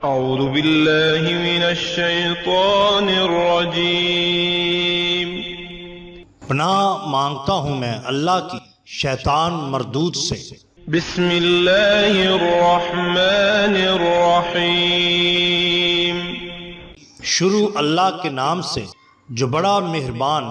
اعوذ باللہ من الشیطان الرجیم۔ پناہ مانگتا ہوں میں اللہ کی شیطان مردود سے۔ بسم اللہ الرحمن الرحیم۔ شروع اللہ کے نام سے جو بڑا مہربان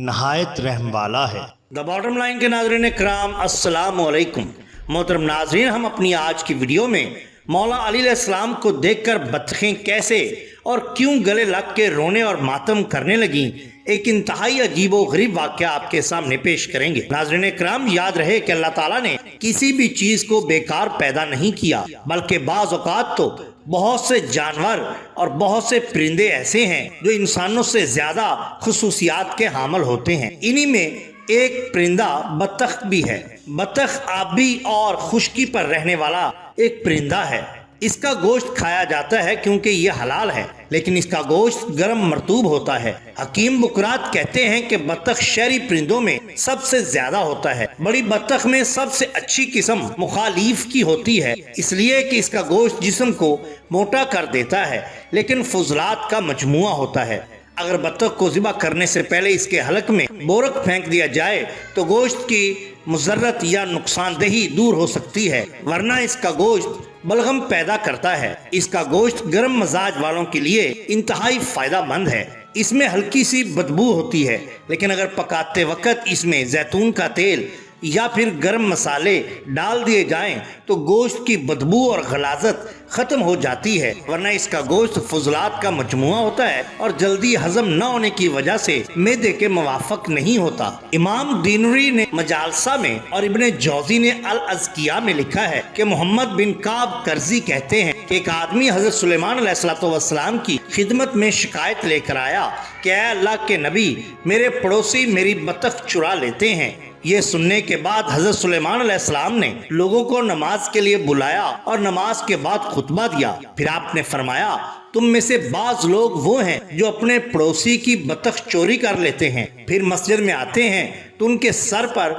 نہایت رحم والا ہے۔ دا باٹم لائن کے ناظرین کرام، السلام علیکم۔ محترم ناظرین، ہم اپنی آج کی ویڈیو میں مولا علی علیہ السلام کو دیکھ کر بطخیں کیسے اور کیوں گلے لگ کے رونے اور ماتم کرنے لگیں، ایک انتہائی عجیب و غریب واقعہ آپ کے سامنے پیش کریں گے۔ ناظرین کرام، یاد رہے کہ اللہ تعالیٰ نے کسی بھی چیز کو بیکار پیدا نہیں کیا، بلکہ بعض اوقات تو بہت سے جانور اور بہت سے پرندے ایسے ہیں جو انسانوں سے زیادہ خصوصیات کے حامل ہوتے ہیں۔ انہی میں ایک پرندہ بطخ بھی ہے۔ بطخ آبی اور خشکی پر رہنے والا ایک پرندہ ہے۔ اس کا گوشت کھایا جاتا ہے کیونکہ یہ حلال ہے، لیکن اس کا گوشت گرم مرطوب ہوتا ہے۔ حکیم بکرات کہتے ہیں کہ بطخ شہری پرندوں میں سب سے زیادہ ہوتا ہے۔ بڑی بطخ میں سب سے اچھی قسم مخالف کی ہوتی ہے، اس لیے کہ اس کا گوشت جسم کو موٹا کر دیتا ہے، لیکن فضلات کا مجموعہ ہوتا ہے۔ اگر بطخ کو ذبح کرنے سے پہلے اس کے حلق میں بورک پھینک دیا جائے تو گوشت کی مضرت یا نقصان دہی دور ہو سکتی ہے، ورنہ اس کا گوشت بلغم پیدا کرتا ہے۔ اس کا گوشت گرم مزاج والوں کے لیے انتہائی فائدہ مند ہے۔ اس میں ہلکی سی بدبو ہوتی ہے، لیکن اگر پکاتے وقت اس میں زیتون کا تیل یا پھر گرم مسالے ڈال دیے جائیں تو گوشت کی بدبو اور غلاظت ختم ہو جاتی ہے، ورنہ اس کا گوشت فضلات کا مجموعہ ہوتا ہے اور جلدی ہضم نہ ہونے کی وجہ سے معدے کے موافق نہیں ہوتا۔ امام دینوری نے مجالسہ میں اور ابن جوزی نے الاذکیاء میں لکھا ہے کہ محمد بن کعب کرزی کہتے ہیں کہ ایک آدمی حضرت سلیمان علیہ السلام کی خدمت میں شکایت لے کر آیا کہ اے اللہ کے نبی، میرے پڑوسی میری بطخ چرا لیتے ہیں۔ یہ سننے کے بعد حضرت سلیمان علیہ السلام نے لوگوں کو نماز کے لیے بلایا اور نماز کے بعد خطبہ دیا۔ پھر آپ نے فرمایا، تم میں سے بعض لوگ وہ ہیں جو اپنے پڑوسی کی بطخ چوری کر لیتے ہیں، پھر مسجد میں آتے ہیں تو ان کے سر پر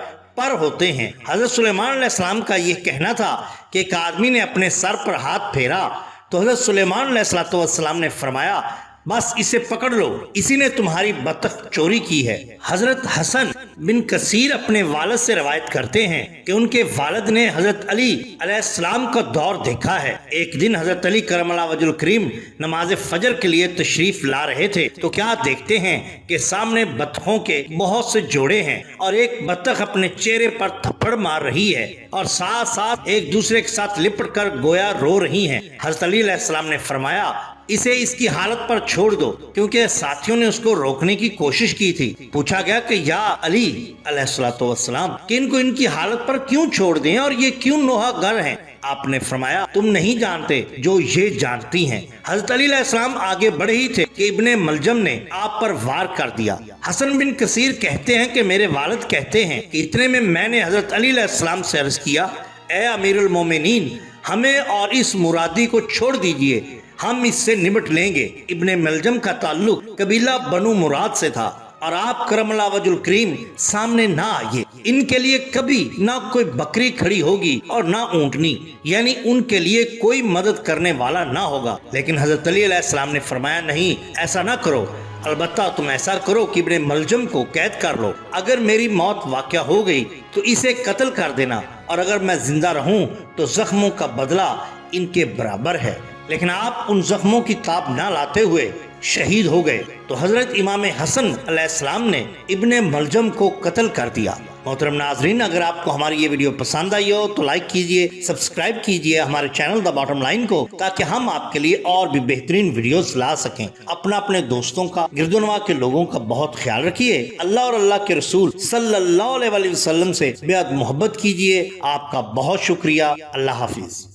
ہوتے ہیں۔ حضرت سلیمان علیہ السلام کا یہ کہنا تھا کہ ایک آدمی نے اپنے سر پر ہاتھ پھیرا تو حضرت سلیمان علیہ السلام نے فرمایا، بس اسے پکڑ لو، اسی نے تمہاری بطخ چوری کی ہے۔ حضرت حسن بن کثیر اپنے والد سے روایت کرتے ہیں کہ ان کے والد نے حضرت علی علیہ السلام کا دور دیکھا ہے۔ ایک دن حضرت علی کرم اللہ وجہ الکریم نماز فجر کے لیے تشریف لا رہے تھے تو کیا دیکھتے ہیں کہ سامنے بطخوں کے بہت سے جوڑے ہیں اور ایک بطخ اپنے چہرے پر تھپڑ مار رہی ہے اور ساتھ ساتھ ایک دوسرے کے ساتھ لپٹ کر گویا رو رہی ہیں۔ حضرت علی علیہ السلام نے فرمایا، اسے اس کی حالت پر چھوڑ دو، کیونکہ ساتھیوں نے اس کو روکنے کی کوشش کی تھی۔ پوچھا گیا کہ یا علی علیہ السلام، کہ ان کو ان کی حالت پر کیوں چھوڑ دیں اور یہ کیوں نوحہ گر ہیں؟ آپ نے فرمایا، تم نہیں جانتے جو یہ جانتی ہیں۔ حضرت علی علیہ السلام آگے بڑھے ہی تھے کہ ابن ملجم نے آپ پر وار کر دیا۔ حسن بن کثیر کہتے ہیں کہ میرے والد کہتے ہیں کہ اتنے میں نے حضرت علی علیہ السلام سے عرض کیا، اے امیر المومنین، ہمیں اور اس مرادی کو چھوڑ دیجئے، ہم اس سے نمٹ لیں گے۔ ابن ملجم کا تعلق قبیلہ بنو مراد سے تھا اور آپ کرم اللہ وجہ الکریم سامنے نہ آئیے، ان کے لیے کبھی نہ کوئی بکری کھڑی ہوگی اور نہ اونٹنی، یعنی ان کے لیے کوئی مدد کرنے والا نہ ہوگا۔ لیکن حضرت علی علیہ السلام نے فرمایا، نہیں، ایسا نہ کرو، البتہ تم ایسا کرو کہ ابن ملجم کو قید کر لو، اگر میری موت واقع ہو گئی تو اسے قتل کر دینا، اور اگر میں زندہ رہوں تو زخموں کا بدلہ ان کے برابر ہے۔ لیکن آپ ان زخموں کی تاب نہ لاتے ہوئے شہید ہو گئے تو حضرت امام حسن علیہ السلام نے ابن ملجم کو قتل کر دیا۔ محترم ناظرین، اگر آپ کو ہماری یہ ویڈیو پسند آئی ہو تو لائک کیجئے، سبسکرائب کیجئے ہمارے چینل دا باٹم لائن کو، تاکہ ہم آپ کے لیے اور بھی بہترین ویڈیوز لا سکیں۔ اپنے دوستوں کا، گرد و نواح کے لوگوں کا بہت خیال رکھیے۔ اللہ اور اللہ کے رسول صلی اللہ علیہ وسلم سے بے حد محبت کیجئے۔ آپ کا بہت شکریہ۔ اللہ حافظ۔